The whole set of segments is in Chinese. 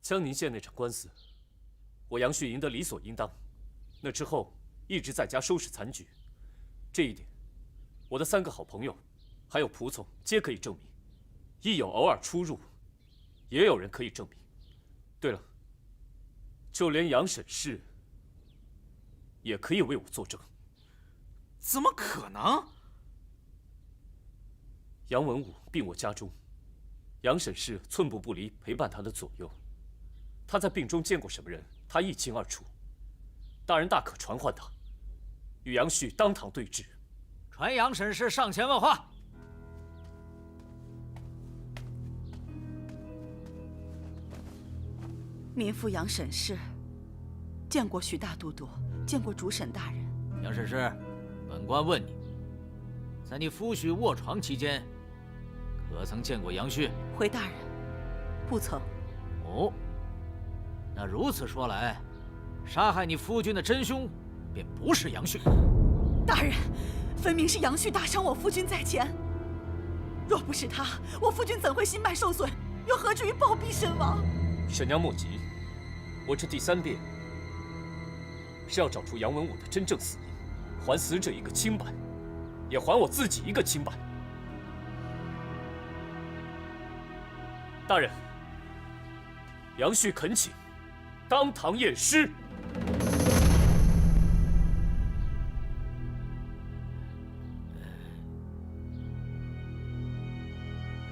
江宁县那场官司，我杨旭赢得理所应当。那之后一直在家收拾残局，这一点，我的3个好朋友，还有仆从皆可以证明。亦有偶尔出入，也有人可以证明。对了，就连杨沈氏也可以为我作证。怎么可能？杨文武病我家中，杨沈氏寸步不离，陪伴他的左右。他在病中见过什么人，他一清二楚。大人大可传唤他，与杨旭当堂对质。传杨沈氏上前问话。民妇杨沈氏见过许大都督，见过主审大人。杨沈氏，本官问你，在你夫婿卧床期间，可曾见过杨旭？回大人，不曾。哦，那如此说来，杀害你夫君的真凶便不是杨旭。大人，分明是杨旭打伤我夫君在前。若不是他，我夫君怎会心脉受损，又何至于暴毙身亡？沈娘莫急，我这第3遍是要找出杨文武的真正死因，还死者一个清白，也还我自己一个清白。大人，杨旭恳请当堂验尸。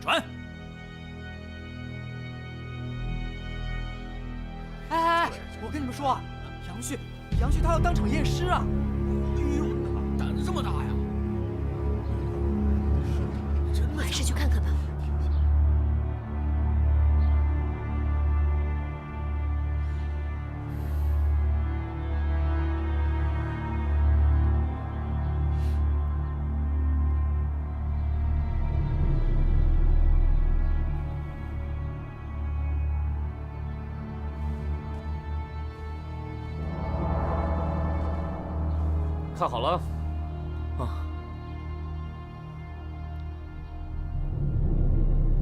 传。我跟你们说啊，杨旭他要当场验尸啊！哎呦，胆子这么大呀！真的？还是去看看吧。看好了，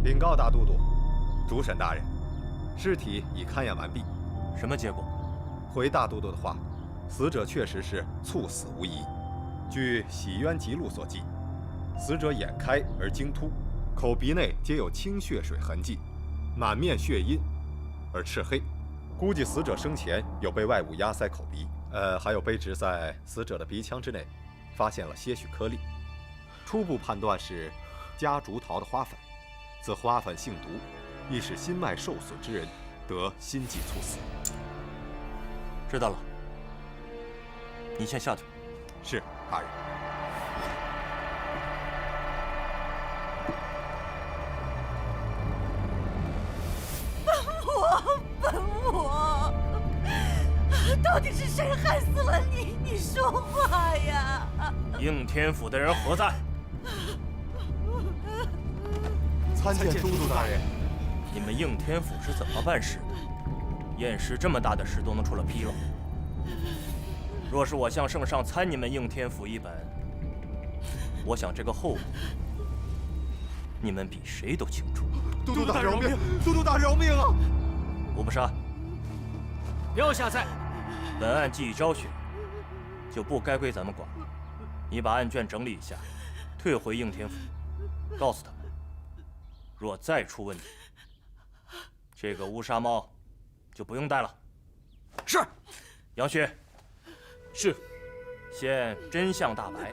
禀告大都督，主审大人，尸体已勘验完毕。什么结果？回大都督的话，死者确实是猝死无疑。据《洗冤集录》所记，死者眼开而睛突，口鼻内皆有清血水痕迹，满面血印而赤黑，估计死者生前有被外物压塞口鼻。还有卑职在死者的鼻腔之内发现了些许颗粒，初步判断是夹竹桃的花粉，此花粉性毒，易使心脉受损之人得心悸猝死。知道了，你先下去。是，大人。本我，到底是谁害死了你？你说话呀！应天府的人何在？参见都督大人。你们应天府是怎么办事的？验尸这么大的事都能出了纰漏。若是我向圣上参你们应天府一本，我想这个后果，你们比谁都清楚。都督大人饶命！都督大人饶命啊！我不杀。标下在。本案既已昭雪，就不该归咱们管了。你把案卷整理一下，退回应天府，告诉他们，若再出问题，这个乌纱帽就不用戴了。是。杨旭。是。现真相大白，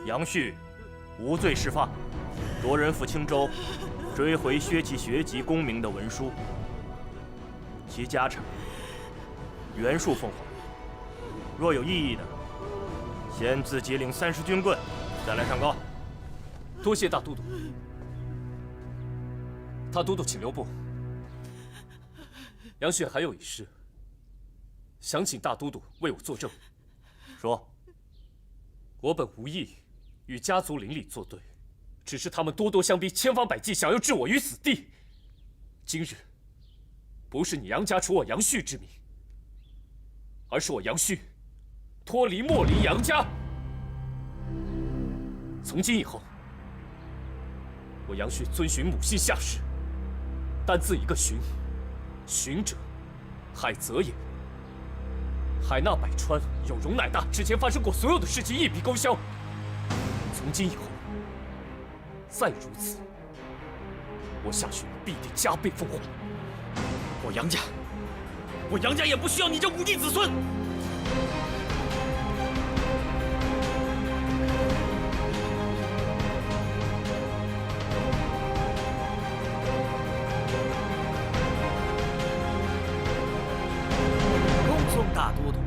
杨旭无罪释放，夺人赴青州，追回薛其学籍功名的文书，其家产原数奉还。若有异议的，先自己领30军棍，再来上告。多谢大都督。大都督请留步。杨旭还有一事，想请大都督为我作证。说。我本无意与家族邻里作对，只是他们咄咄相逼，千方百计想要置我于死地。今日不是你杨家除我杨旭之名，而是我杨旭脱离莫离杨家。从今以后，我杨旭遵循母系下士，单自一个寻，寻者，海泽也。海纳百川，有容乃大。之前发生过所有的事情一笔勾销。从今以后，再如此，我夏雪必定加倍奉还。我杨家也不需要你这无地子孙。恭送大都督。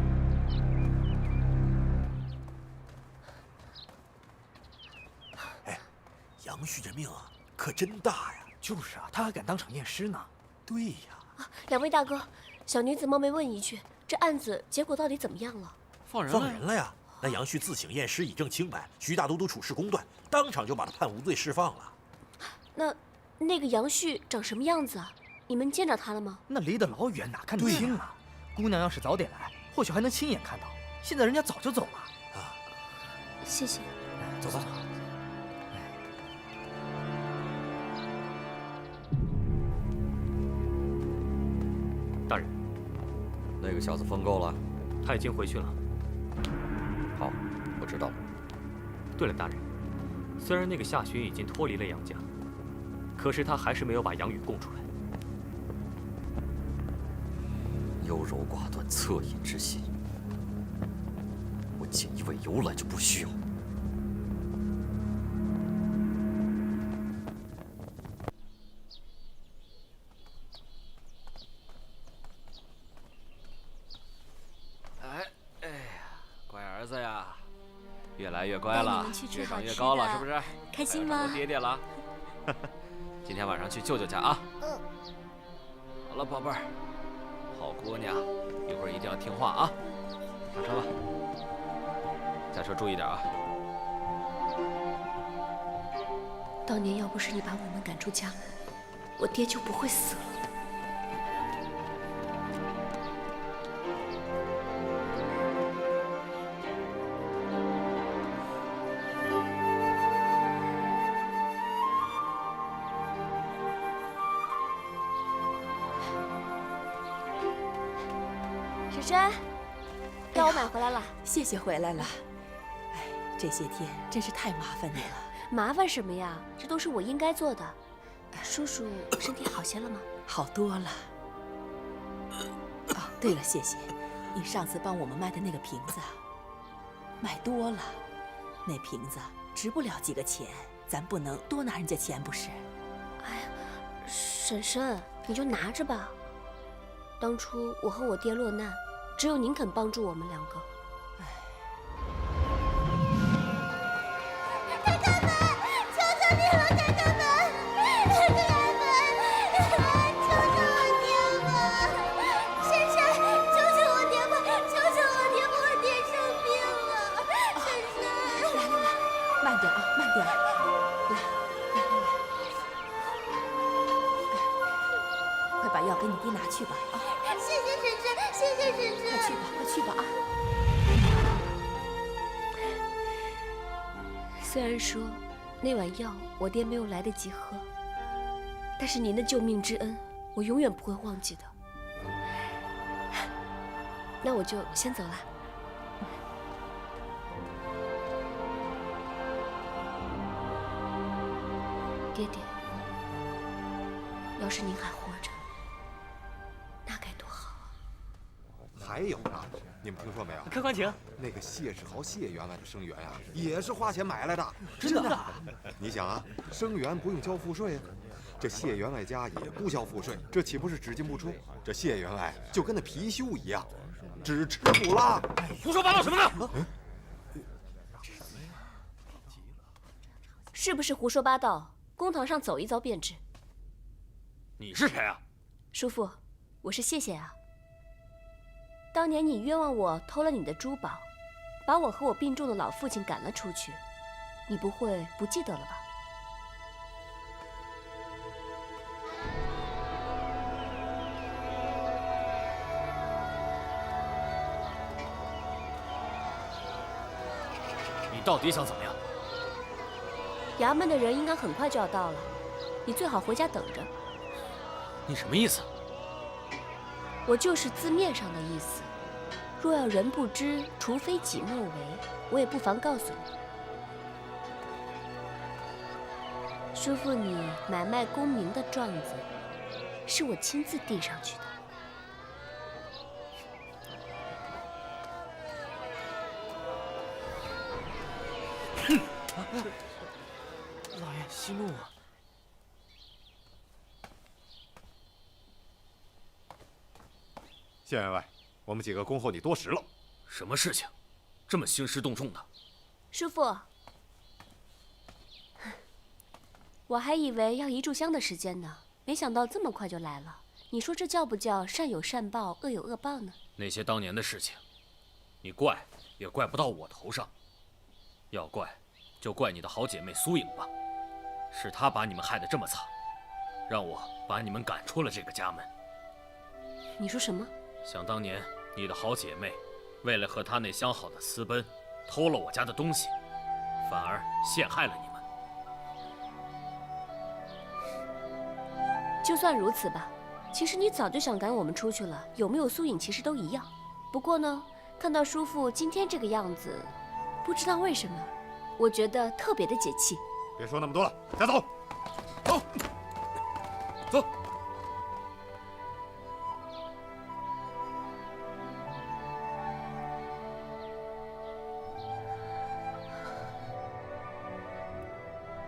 杨旭这命啊，可真大呀！就是啊，他还敢当场验尸呢。对呀，两位大哥，小女子冒昧问一句，这案子结果到底怎么样了？放人了呀！那杨旭自省验尸，以证清白，徐大都督处事公断，当场就把他判无罪释放了。那个杨旭长什么样子啊？你们见着他了吗？那离得老远，哪看得清啊？姑娘要是早点来，或许还能亲眼看到。现在人家早就走了。啊，谢谢。走走走。大人，那个小子疯够了，他已经回去了。好，我知道了。对了，大人，虽然那个夏寻已经脱离了杨家，可是他还是没有把杨宇供出来。优柔寡断、恻隐之心，我锦衣卫由来就不需要。乖儿子呀，越来越乖了，越长越高了，是不是？开心吗？我爹爹了。今天晚上去舅舅家啊。好了，宝贝儿，好姑娘，一会儿一定要听话啊。上车吧，驾车注意点啊。当年要不是你把我们赶出家门，我爹就不会死了。婶婶，药我买回来了，谢谢回来了。哎，这些天真是太麻烦你了。麻烦什么呀？这都是我应该做的。叔叔身体好些了吗？好多了。哦，对了，谢谢，你上次帮我们卖的那个瓶子，卖多了，那瓶子值不了几个钱，咱不能多拿人家钱，不是？哎呀，婶婶，你就拿着吧。当初我和我爹落难，只有您肯帮助我们两个。太太们，求求你了，太太们，太太们，救救我爹吧！婶婶，救救我爹吧！救救我爹吧！我爹生病了，婶婶。来，慢点啊，慢点。来，快把药给你爹拿去吧啊！谢谢婶婶，谢谢婶婶。快去吧，快去吧啊！虽然说那碗药我爹没有来得及喝，但是您的救命之恩，我永远不会忘记的。那我就先走了。爹爹，要是您还活着，那该多好啊！还有呢，你们听说没有？客官请。那个谢世豪谢员外的生源呀，也是花钱买来的。真的？你想啊，生源不用交赋税啊，这谢员外家也不交赋税，这岂不是只进不出？这谢员外就跟那貔貅一样，只吃不拉。胡说八道什么呢？是不是胡说八道？公堂上走一遭便知。你是谁啊？叔父，我是谢谢啊。当年你冤枉我偷了你的珠宝，把我和我病重的老父亲赶了出去，你不会不记得了吧？你到底想怎么样？衙门的人应该很快就要到了，你最好回家等着。你什么意思？我就是字面上的意思。若要人不知，除非己莫为，我也不妨告诉你。叔父，你买卖功名的状子，是我亲自递上去的。老爷息怒啊！县员外，我们几个恭候你多时了。什么事情，这么兴师动众的？叔父，我还以为要一炷香的时间呢，没想到这么快就来了。你说这叫不叫善有善报，恶有恶报呢？那些当年的事情，你怪也怪不到我头上。要怪，就怪你的好姐妹苏颖吧，是她把你们害得这么惨，让我把你们赶出了这个家门。你说什么？想当年，你的好姐妹为了和她那相好的私奔，偷了我家的东西，反而陷害了你们。就算如此吧，其实你早就想赶我们出去了，有没有苏颖其实都一样。不过呢，看到叔父今天这个样子，不知道为什么，我觉得特别的解气。别说那么多了，带走。走，走。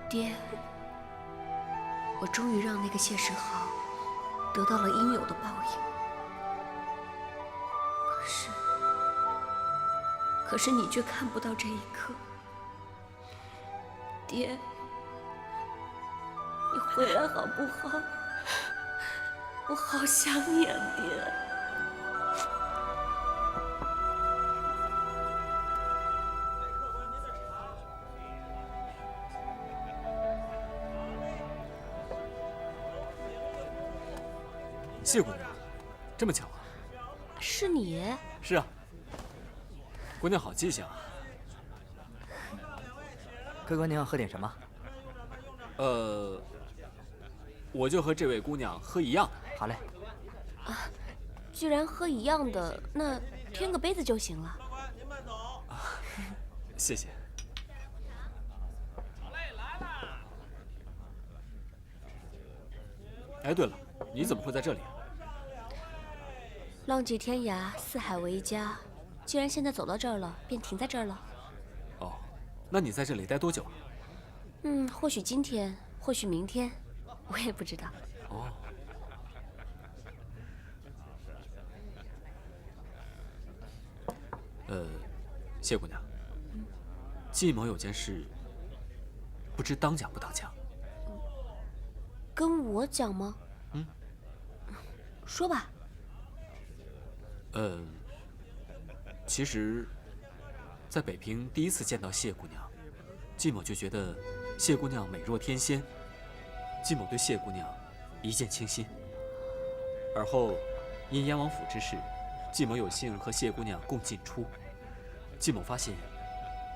爹，我终于让那个谢世豪得到了应有的报应。可是你却看不到这一刻。爹，你回来好不好？我好想你啊，爹。谢姑娘，这么巧啊？是你？是啊。姑娘好记性啊。客官，您要喝点什么？我就和这位姑娘喝一样的。好嘞。啊，既然喝一样的，那添个杯子就行了。啊，谢谢。哎，对了，你怎么会在这里？浪迹天涯，四海为家。既然现在走到这儿了，便停在这儿了。哦，那你在这里待多久啊？或许今天，或许明天，我也不知道。哦。谢姑娘，季某有件事，不知当讲不当讲？跟我讲吗？说吧。其实，在北平第一次见到谢姑娘，季某就觉得谢姑娘美若天仙。季某对谢姑娘一见倾心。而后，因燕王府之事，季某有幸和谢姑娘共进出。季某发现，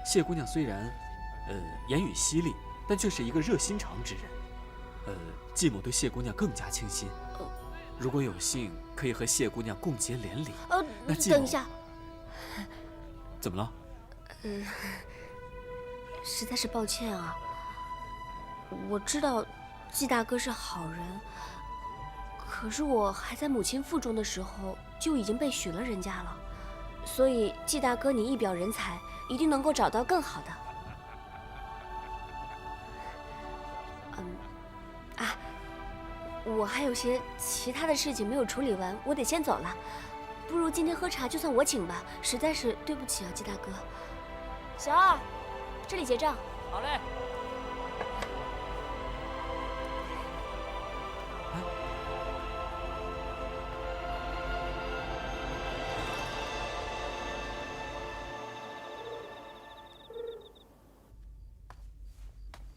谢姑娘虽然，言语犀利，但却是一个热心肠之人。季某对谢姑娘更加倾心。如果有幸可以和谢姑娘共结连理，那季某……等一下。怎么了？实在是抱歉啊。我知道季大哥是好人，可是我还在母亲腹中的时候就已经被许了人家了，所以季大哥你一表人才，一定能够找到更好的。我还有些其他的事情没有处理完，我得先走了。不如今天喝茶就算我请吧，实在是对不起啊，季大哥。小二，这里结账。好嘞。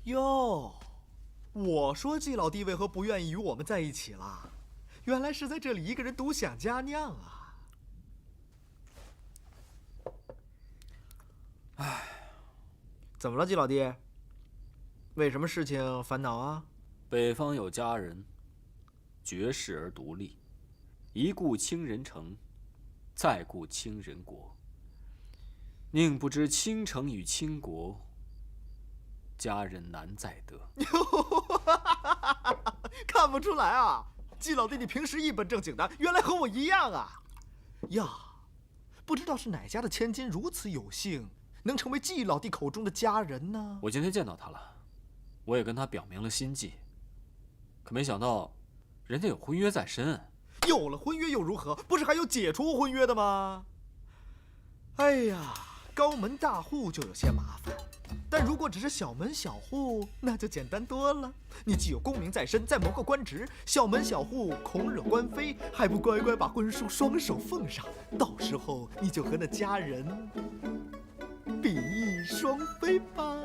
哟，我说季老弟为何不愿意与我们在一起了？原来是在这里一个人独享佳酿啊！唉，怎么了，季老弟？为什么事情烦恼啊？北方有佳人，绝世而独立，一顾倾人城，再顾倾人国。宁不知倾城与倾国，佳人难再得。看不出来啊，季老弟你平时一本正经的，原来和我一样啊！呀，不知道是哪家的千金如此有幸，能成为季老弟口中的佳人呢？我今天见到他了，我也跟他表明了心迹，可没想到，人家有婚约在身。有了婚约又如何？不是还有解除婚约的吗？哎呀，高门大户就有些麻烦，但如果只是小门小户，那就简单多了。你既有功名在身，再谋个官职，小门小户恐惹官非，还不乖乖把婚书双手奉上，到时候你就和那佳人比翼双飞吧。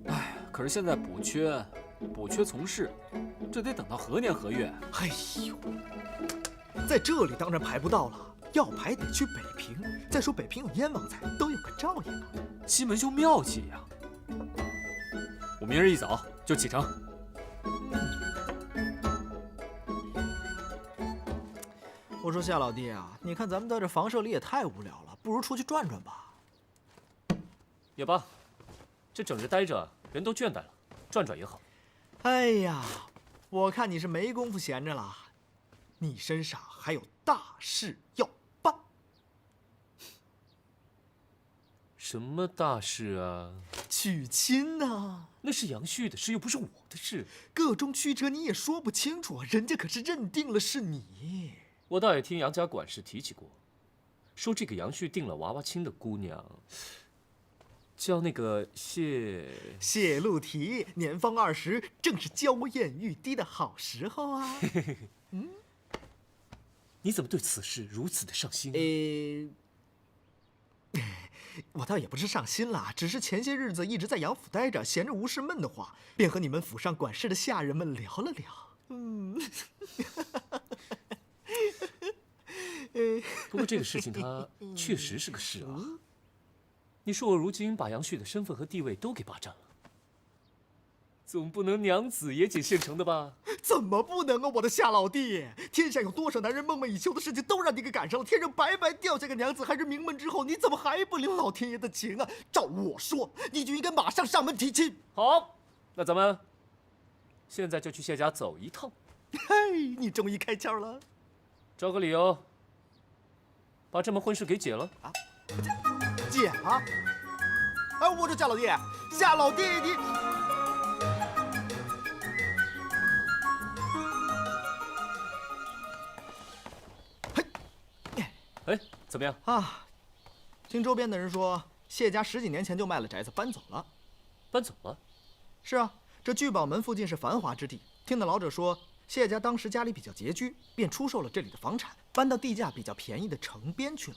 哎，可是现在补缺从事，这得等到何年何月？哎呦，在这里当然排不到了，要排得去北平。再说北平有燕王在，都有个照应啊。西门兄妙计呀！我明日一早就启程。我说夏老弟啊，你看咱们在这房舍里也太无聊了，不如出去转转吧。也罢，这整日待着，人都倦怠了，转转也好。哎呀，我看你是没工夫闲着了，你身上还有大事要办。什么大事啊？娶亲呐！那是杨旭的事，又不是我的事。个中曲折你也说不清楚，人家可是认定了是你。我倒也听杨家管事提起过，说这个杨旭定了娃娃亲的姑娘，叫那个谢露缇，年方20，正是娇艳欲滴的好时候啊。你怎么对此事如此的上心啊？我倒也不是上心啦，只是前些日子一直在杨府待着，闲着无事闷得慌，便和你们府上管事的下人们聊了聊。不过这个事情它确实是个事啊。你说我如今把杨旭的身份和地位都给霸占了，总不能娘子也仅现成的吧？怎么不能啊，我的夏老弟！天下有多少男人梦寐以求的事情都让你给赶上了，天上白白掉下个娘子，还是名门之后，你怎么还不领老天爷的情啊？照我说，你就应该马上上门提亲。好，那咱们现在就去谢家走一趟。嘿，你终于开窍了。找个理由，把这门婚事给解了啊！解了？哎，我说夏老弟，夏老弟你。哎，怎么样啊？听周边的人说，谢家10几年前就卖了宅子，搬走了。搬走了？是啊，这聚宝门附近是繁华之地。听那老者说，谢家当时家里比较拮据，便出售了这里的房产，搬到地价比较便宜的城边去了。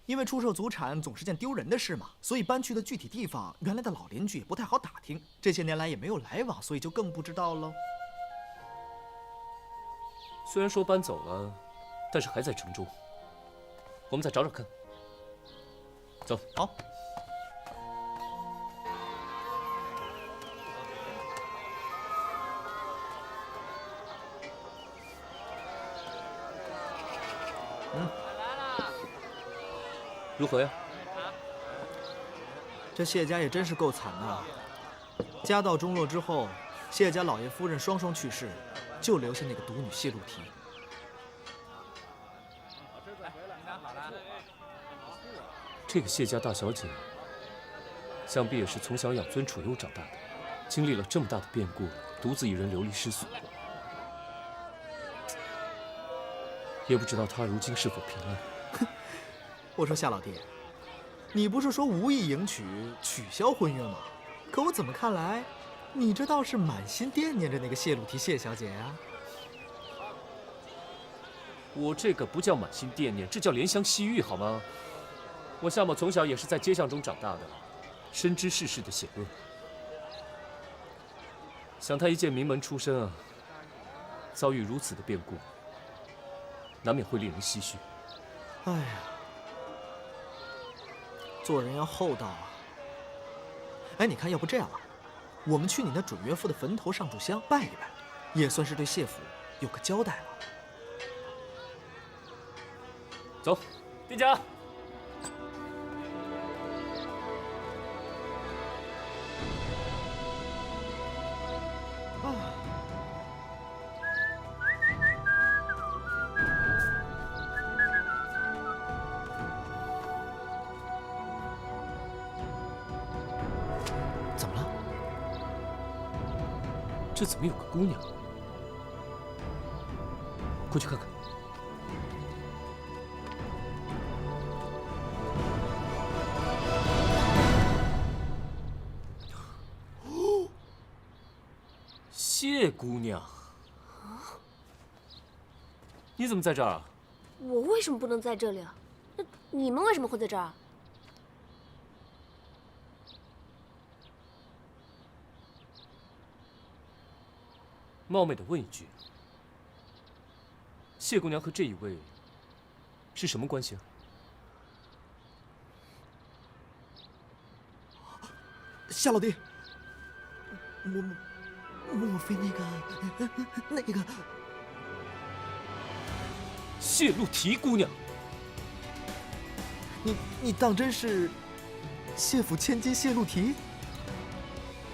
因为出售祖产总是件丢人的事嘛，所以搬去的具体地方，原来的老邻居也不太好打听。这些年来也没有来往，所以就更不知道了。虽然说搬走了，但是还在城中。我们再找找看。走，好。如何呀？这谢家也真是够惨呐！家道中落之后，谢家老爷夫人双双去世，就留下那个独女谢露缇。这个谢家大小姐，想必也是从小养尊处优长大的，经历了这么大的变故，独自一人流离失所，也不知道她如今是否平安。我说夏老弟，你不是说无意迎娶，取消婚约吗？可我怎么看来，你这倒是满心惦念着那个谢露缇谢小姐呀。我这个不叫满心惦念，这叫怜香惜玉，好吗？我夏某从小也是在街巷中长大的，深知世事的险恶。想他一介名门出身啊，遭遇如此的变故，难免会令人唏嘘。哎呀，做人要厚道啊！哎，你看，要不这样啊，我们去你那准岳父的坟头上炷香拜一拜，也算是对谢府有个交代了。走，丁家。怎么了？这怎么有个姑娘？过去看看。谢姑娘，你怎么在这儿啊？我为什么不能在这里啊？那你们为什么会在这儿啊？冒昧的问一句，谢姑娘和这一位是什么关系啊？夏老弟，莫非那个谢露缇姑娘？你当真是谢府千金谢露缇？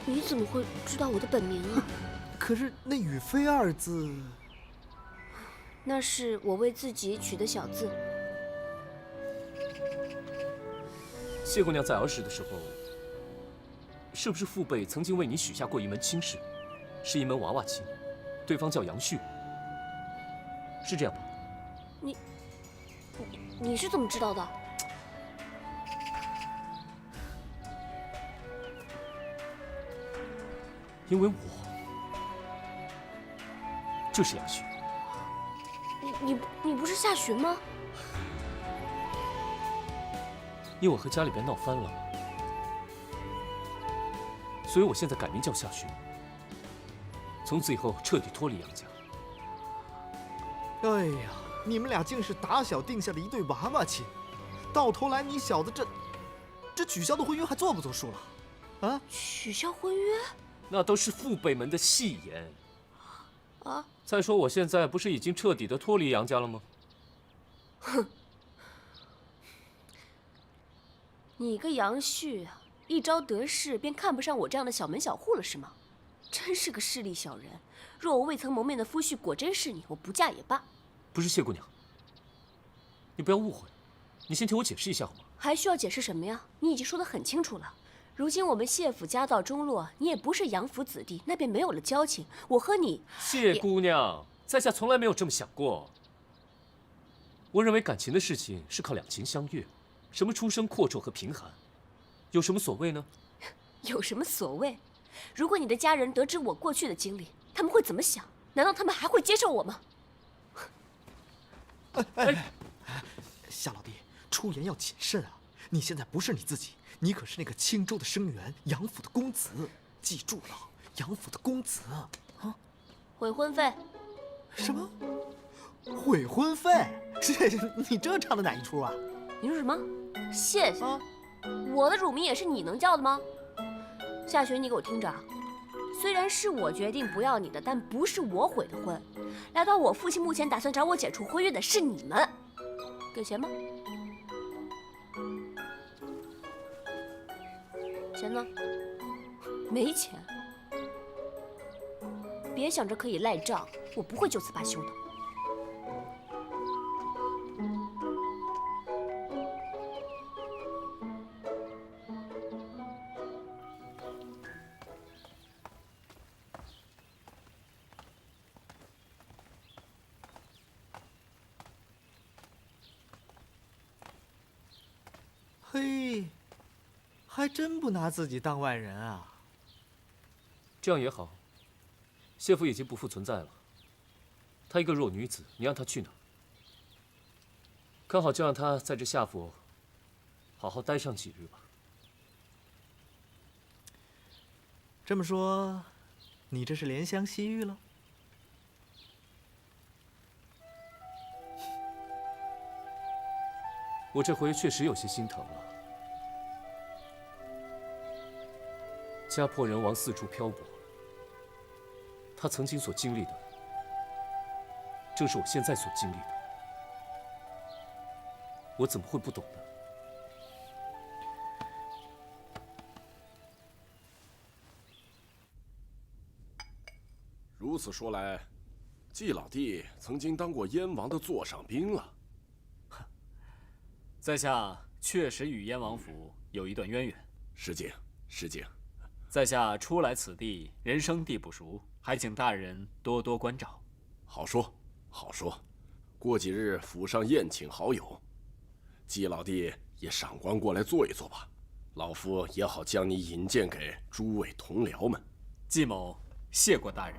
你怎么会知道我的本名啊？可是那雨飞二字，那是我为自己取的小字。谢姑娘在儿时的时候，是不是父辈曾经为你许下过一门亲事？是一门娃娃亲，对方叫杨旭，是这样吧？你是怎么知道的？因为我就是杨旭。你不是夏寻吗？因为我和家里边闹翻了，所以我现在改名叫夏寻，从此以后彻底脱离杨家。哎呀，你们俩竟是打小定下了一对娃娃亲，到头来你小子这取消的婚约还作不作数了？啊？取消婚约？那都是父辈们的戏言。啊！再说我现在不是已经彻底的脱离杨家了吗？哼！你个杨旭啊，一朝得势便看不上我这样的小门小户了是吗？真是个势利小人！若我未曾谋面的夫婿果真是你，我不嫁也罢。不是谢姑娘，你不要误会，你先听我解释一下好吗？还需要解释什么呀？你已经说得很清楚了。如今我们谢府家道中落，你也不是杨府子弟，那便没有了交情。我和你，谢姑娘，在下从来没有这么想过。我认为感情的事情是靠两情相悦，什么出身阔绰和贫寒，有什么所谓呢？有什么所谓？如果你的家人得知我过去的经历，他们会怎么想？难道他们还会接受我吗？夏老弟，出言要谨慎啊！你现在不是你自己，你可是那个青州的生源，杨府的公子，记住了，杨府的公子啊！悔婚费？什么？悔婚费？你这唱的哪一出啊？你说什么？谢谢？我的乳名也是你能叫的吗？夏寻，你给我听着啊！虽然是我决定不要你的，但不是我悔的婚。来到我父亲墓前打算找我解除婚约的是你们。给钱吗？钱呢？没钱。别想着可以赖账，我不会就此罢休的。嘿，还真不拿自己当外人啊！这样也好，谢府已经不复存在了。她一个弱女子，你让她去哪儿？看好就让她在这夏府好好待上几日吧。这么说，你这是怜香惜玉了？我这回确实有些心疼了。家破人亡，四处漂泊，他曾经所经历的，正是我现在所经历的。我怎么会不懂呢？如此说来，季老弟曾经当过燕王的座上宾了。在下确实与燕王府有一段渊源。失敬，失敬。在下初来此地，人生地不熟，还请大人多多关照。好说，好说。过几日府上宴请好友，季老弟也赏官过来坐一坐吧，老夫也好将你引荐给诸位同僚们。季某谢过大人。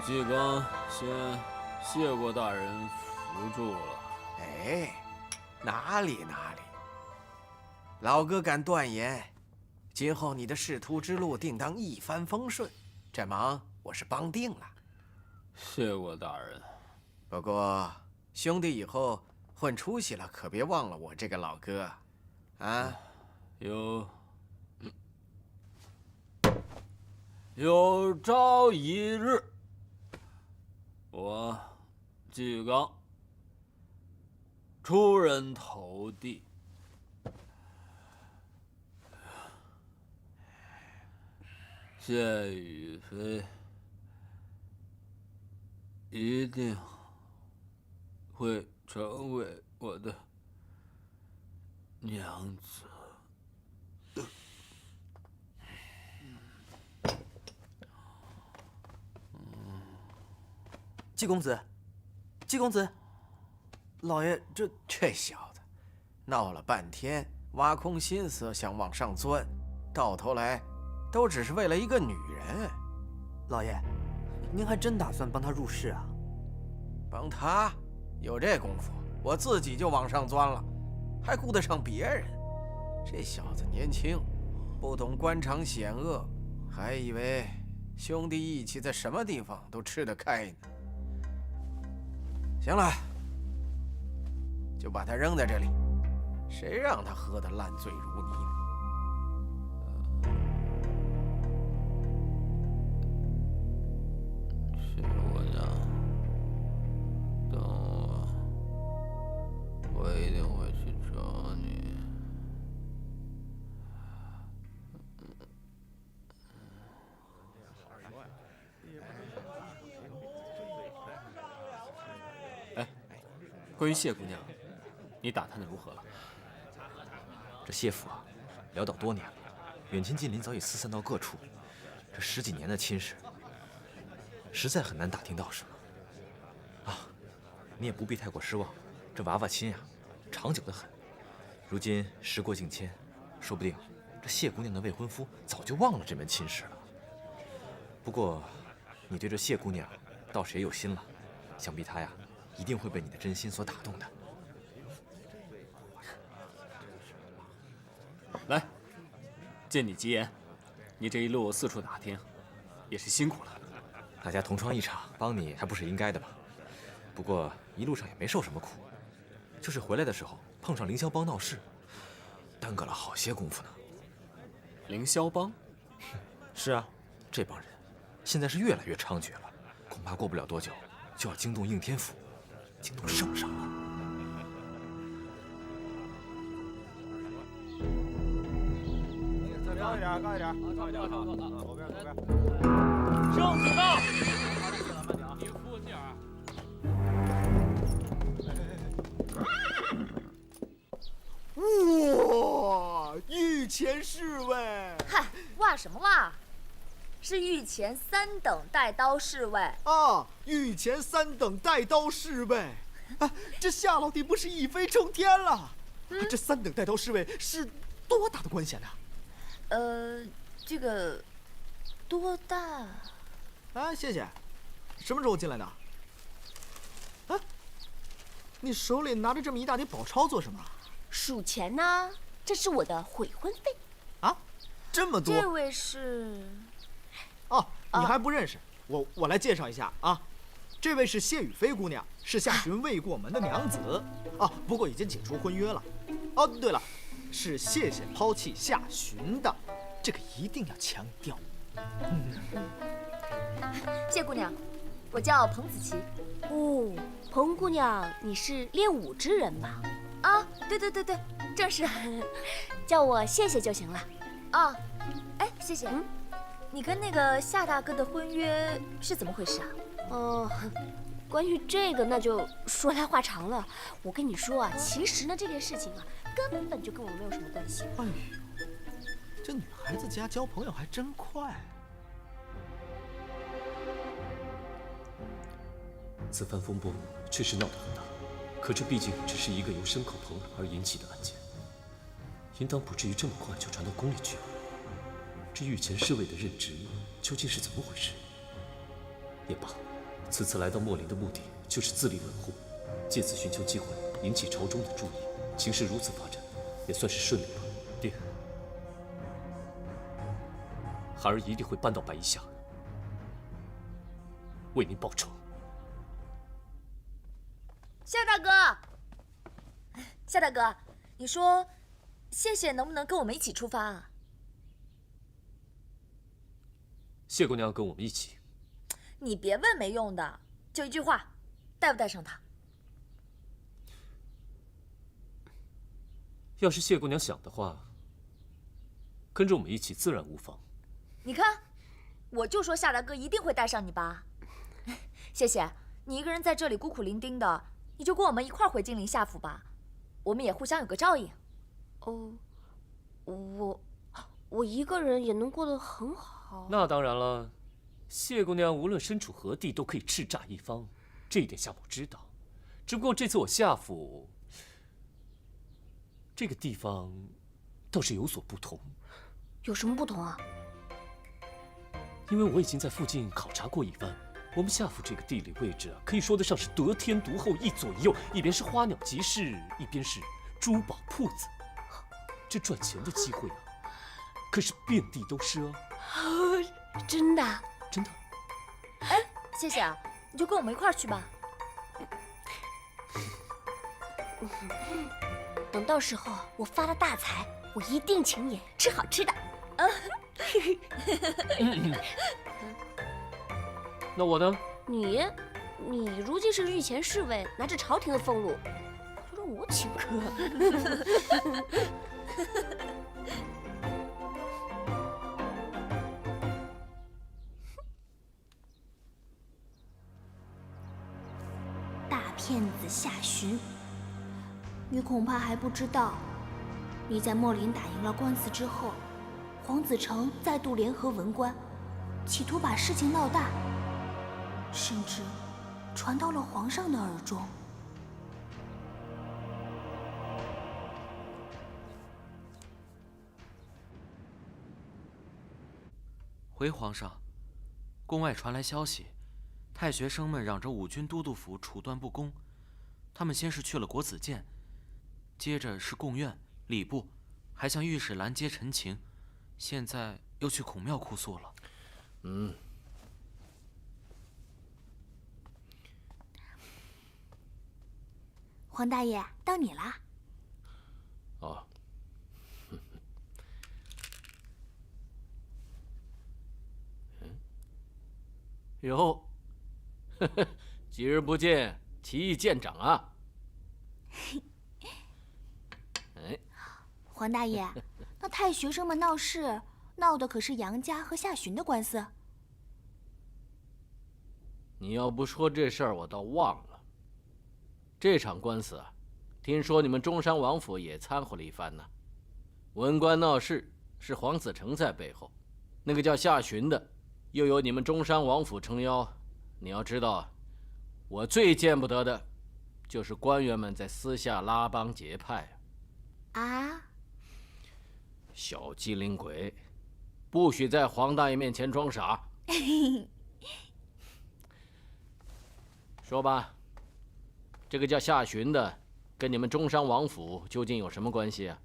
季刚先谢过大人扶住了。哎，哪里哪里，老哥敢断言，今后你的仕途之路定当一帆风顺，这忙我是帮定了。谢过大人。不过兄弟以后混出息了，可别忘了我这个老哥，啊？有朝一日，我季刚出人头地，谢雨菲一定会成为我的娘子。季公子，季公子，老爷这小子闹了半天，挖空心思想往上钻，到头来都只是为了一个女人。老爷，您还真打算帮他入仕啊？帮他？有这功夫，我自己就往上钻了，还顾得上别人？这小子年轻，不懂官场险恶，还以为兄弟义气在什么地方都吃得开呢。行了，就把他扔在这里，谁让他喝得烂醉如泥呢？谢姑娘，等我一定会去找你。关于谢姑娘，你打探的如何了？这谢府啊，潦倒多年了，远亲近邻早已四散到各处，这10几年的亲事，实在很难打听到什么。啊，你也不必太过失望，这娃娃亲呀，长久得很。如今时过境迁，说不定这谢姑娘的未婚夫早就忘了这门亲事了。不过，你对这谢姑娘倒是也有心了，想必她呀，一定会被你的真心所打动的。来，见你吉言，你这一路四处打听，也是辛苦了。大家同窗一场，帮你还不是应该的吗？不过一路上也没受什么苦，就是回来的时候碰上凌霄帮闹事，耽搁了好些功夫呢。凌霄帮？是啊，这帮人现在是越来越猖獗了，恐怕过不了多久就要惊动应天府，惊动圣上了。高一点，高一点，高一点，左边，左边。圣旨到！你附近点儿。哇，御前侍卫！嗨，哇什么哇？是御前3等带刀侍卫啊！御前3等带刀侍卫，啊，这夏老弟不是一飞冲天了？这3等带刀侍卫是多大的官衔呢？这个多大？啊，谢谢。什么时候进来的？啊，你手里拿着这么一大叠宝钞做什么？数钱呢？这是我的悔婚费。啊，这么多？这位是？哦，你还不认识？我来介绍一下啊，这位是谢雨菲姑娘，是夏寻未过门的娘子。啊，不过已经解除婚约了。哦，对了，是谢谢抛弃夏寻的，这个一定要强调。谢姑娘，我叫彭子琪。哦，彭姑娘，你是练武之人吧？啊，对，正是。叫我谢谢就行了。啊，哎，谢谢。你跟那个夏大哥的婚约是怎么回事啊？关于这个，那就说来话长了。我跟你说啊，其实呢，这件事情啊，根本就跟我没有什么关系。哎呦，这女孩子家交朋友还真快。此番风波确实闹得很大，可这毕竟只是一个由牲口同人而引起的案件，应当不至于这么快就传到宫里去。这御前侍卫的任职究竟是怎么回事？也罢，此次来到墨林的目的就是自立门户，借此寻求机会引起朝中的注意。情势如此发展，也算是顺利吧。爹，孩儿一定会搬到白衣下，为您报仇。夏大哥，夏大哥，你说谢谢能不能跟我们一起出发啊？谢姑娘跟我们一起。你别问没用的，就一句话，带不带上她？要是谢姑娘想的话，跟着我们一起自然无妨。你看，我就说夏大哥一定会带上你吧。谢谢，你一个人在这里孤苦伶仃的，你就跟我们一块儿回金陵夏府吧，我们也互相有个照应。哦，我一个人也能过得很好。那当然了，谢姑娘无论身处何地都可以叱咤一方，这一点夏某知道。只不过这次我夏府这个地方倒是有所不同。有什么不同啊？因为我已经在附近考察过一番，我们夏府这个地理位置啊，可以说得上是得天独厚，一左一右，一边是花鸟集市，一边是珠宝铺子，这赚钱的机会啊，可是遍地都是啊。真的？真的。哎，谢谢啊，你就跟我们一块儿去吧。等到时候我发了大财，我一定请你吃好吃的。那我呢？你如今是御前侍卫，拿着朝廷的俸禄，就让我请客。大骗子夏洵，你恐怕还不知道，你在墨林打赢了官司之后，黄子成再度联合文官，企图把事情闹大，甚至传到了皇上的耳中。回皇上，宫外传来消息，太学生们嚷着武军都督府处断不公，他们先是去了国子监，接着是贡院、礼部，还向御史拦街陈情，现在又去孔庙哭诉了。黄大爷，到你了。哦。哟，几日不见，奇艺见长啊！哎，黄大爷，那太学生们闹事，闹的可是杨家和夏洵的官司。你要不说这事儿，我倒忘了。这场官司啊，听说你们中山王府也掺和了一番呢。文官闹事是黄子成在背后，那个叫夏洵的，又有你们中山王府撑腰。你要知道，我最见不得的，就是官员们在私下拉帮结派啊！小机灵鬼，不许在黄大爷面前装傻。说吧，这个叫夏洵的，跟你们中山王府究竟有什么关系啊？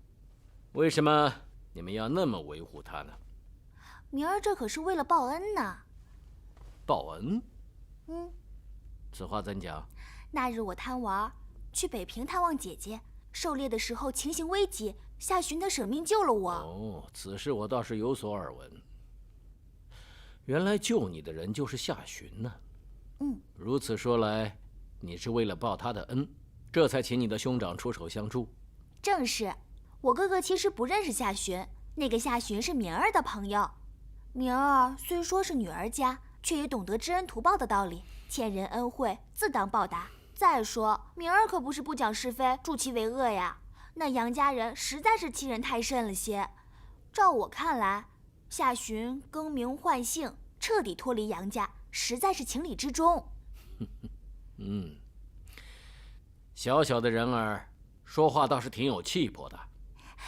为什么你们要那么维护他呢？明儿这可是为了报恩呢。报恩？此话怎讲？那日我贪玩，去北平探望姐姐，狩猎的时候情形危急，夏洵他舍命救了我。哦，此事我倒是有所耳闻。原来救你的人就是夏洵呢。如此说来，你是为了报他的恩，这才请你的兄长出手相助。正是，我哥哥其实不认识夏寻，那个夏寻是明儿的朋友。明儿虽说是女儿家，却也懂得知恩图报的道理，欠人恩惠，自当报答。再说，明儿可不是不讲是非，助其为恶呀。那杨家人实在是欺人太甚了些。照我看来，夏寻更名换姓，彻底脱离杨家，实在是情理之中。小小的人儿，说话倒是挺有气魄的。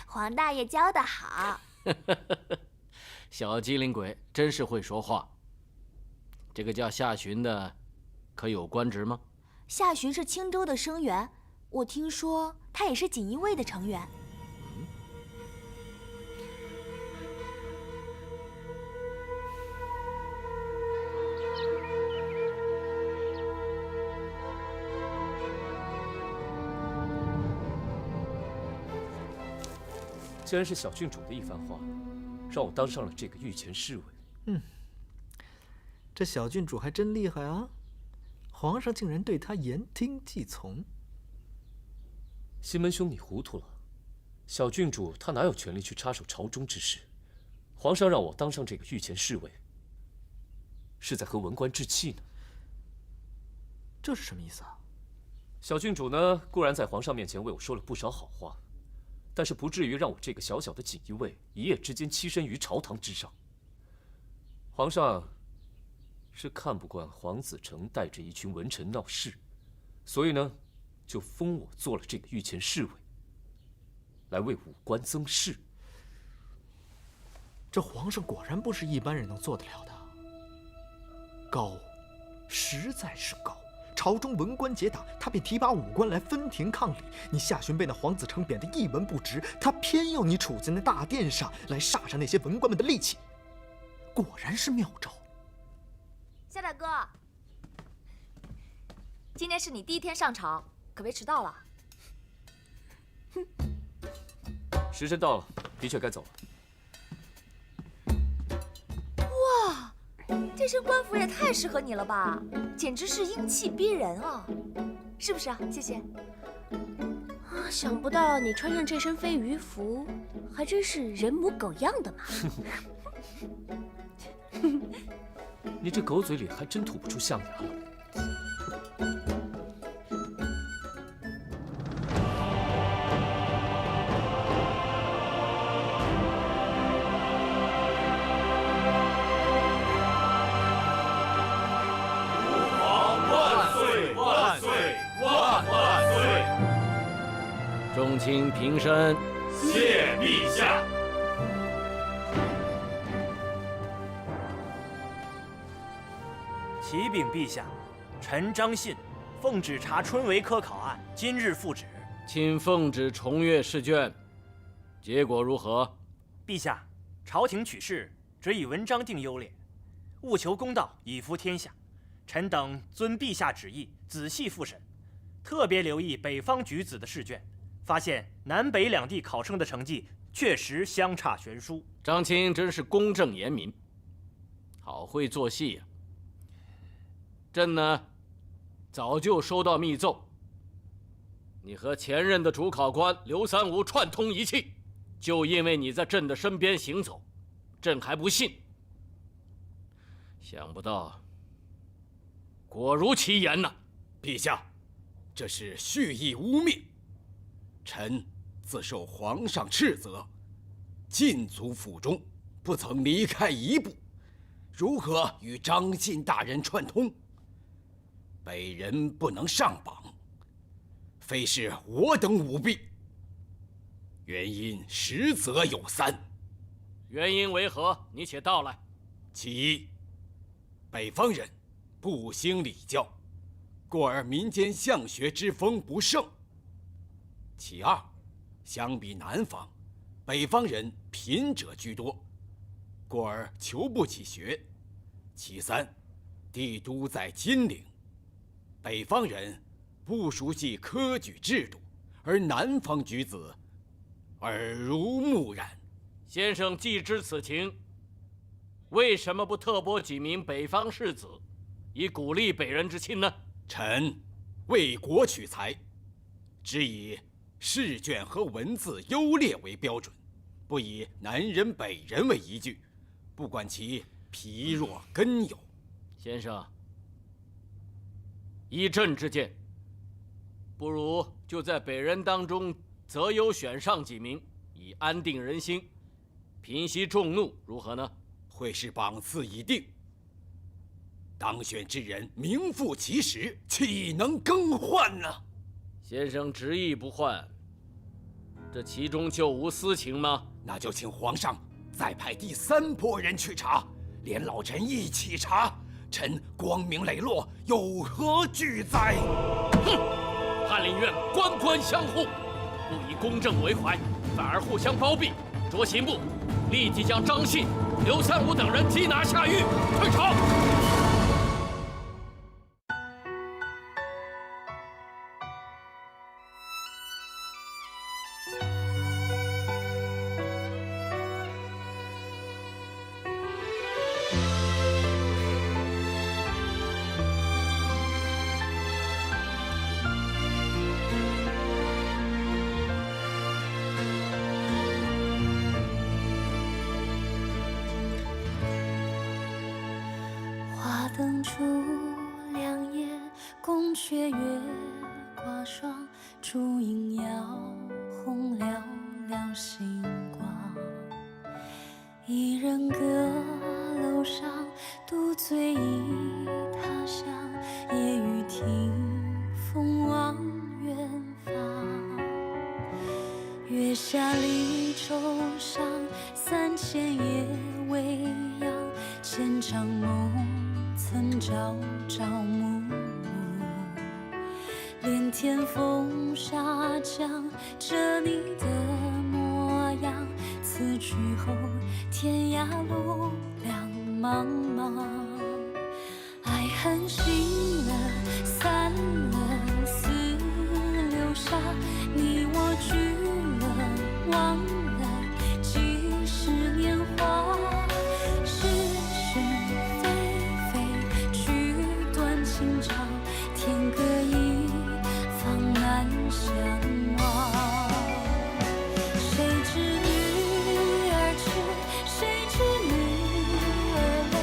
黄大爷教得好。小机灵鬼真是会说话。这个叫夏寻的，可有官职吗？夏寻是青州的生员，我听说他也是锦衣卫的成员。既然是小郡主的一番话，让我当上了这个御前侍卫。这小郡主还真厉害啊！皇上竟然对她言听计从。西门兄，你糊涂了。小郡主她哪有权利去插手朝中之事？皇上让我当上这个御前侍卫，是在和文官置气呢。这是什么意思啊？小郡主呢，固然在皇上面前为我说了不少好话，但是不至于让我这个小小的锦衣卫一夜之间栖身于朝堂之上。皇上是看不惯黄子成带着一群文臣闹事，所以呢，就封我做了这个御前侍卫，来为武官增势。这皇上果然不是一般人能做得了的，高，实在是高。朝中文官结党，他便提拔武官来分庭抗礼。你夏寻被那黄子成贬得一文不值，他偏要你处在那大殿上来煞上那些文官们的力气，果然是妙招。夏大哥，今天是你第一天上朝，可别迟到了。时辰到了，的确该走了。哇，这身官服也太适合你了吧，简直是英气逼人啊！是不是啊？谢谢。啊，想不到你穿上这身飞鱼服，还真是人模狗样的嘛。你这狗嘴里还真吐不出象牙了。众卿平身。谢陛下。启禀陛下，臣张信奉旨查春闱科考案，今日复旨。钦奉旨重阅试卷，结果如何？陛下，朝廷取士只以文章定优劣，务求公道，以服天下。臣等遵陛下旨意，仔细复审，特别留意北方举子的试卷，发现南北两地考生的成绩确实相差悬殊。张钦真是公正严明，好会做戏呀！朕呢，早就收到密奏，你和前任的主考官刘三五串通一气，就因为你在朕的身边行走，朕还不信。想不到，果如其言呐！陛下，这是蓄意污蔑。臣自受皇上斥责，禁足府中，不曾离开一步，如何与张信大人串通？北人不能上榜，非是我等舞弊，原因实则有三。原因为何？你且道来。其一，北方人不兴礼教，故而民间相学之风不盛。其二，相比南方，北方人贫者居多，故而求不起学。其三，帝都在金陵，北方人不熟悉科举制度，而南方举子耳濡目染。先生既知此情，为什么不特拨几名北方士子，以鼓励北人之亲呢？臣为国取材，只以试卷和文字优劣为标准，不以南人北人为依据，不管其皮弱根有。先生，依朕之见，不如就在北人当中择优选上几名，以安定人心，平息众怒，如何呢？会试榜次已定，当选之人名副其实，岂能更换呢？先生执意不换，这其中就无私情吗？那就请皇上再派第3拨人去查，连老臣一起查，臣光明磊落，有何惧哉？哼！翰林院官官相护，不以公正为怀，反而互相包庇。着刑部立即将张信、刘三五等人缉拿下狱，退朝。灯出两夜，宫阙月挂霜，烛影摇红寥寥星光。一人阁楼上，独醉忆他乡。夜雨听风望远方，月下离舟上，3000夜未央。千场梦曾朝朝暮暮，连天风沙降，着你的模样。此去后，天涯路两茫茫。爱恨醒了，散了，似流沙。你我聚了，忘了几时年华。天各一方，难相忘。谁知女儿痴，谁知女儿泪，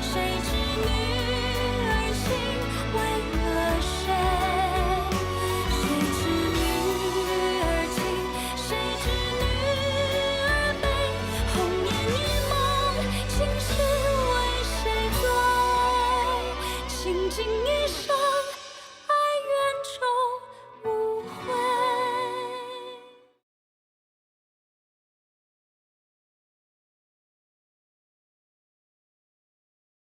谁知女儿心为了谁？谁知女儿情，谁知女儿悲？红颜一梦，今世为谁醉？倾尽一生。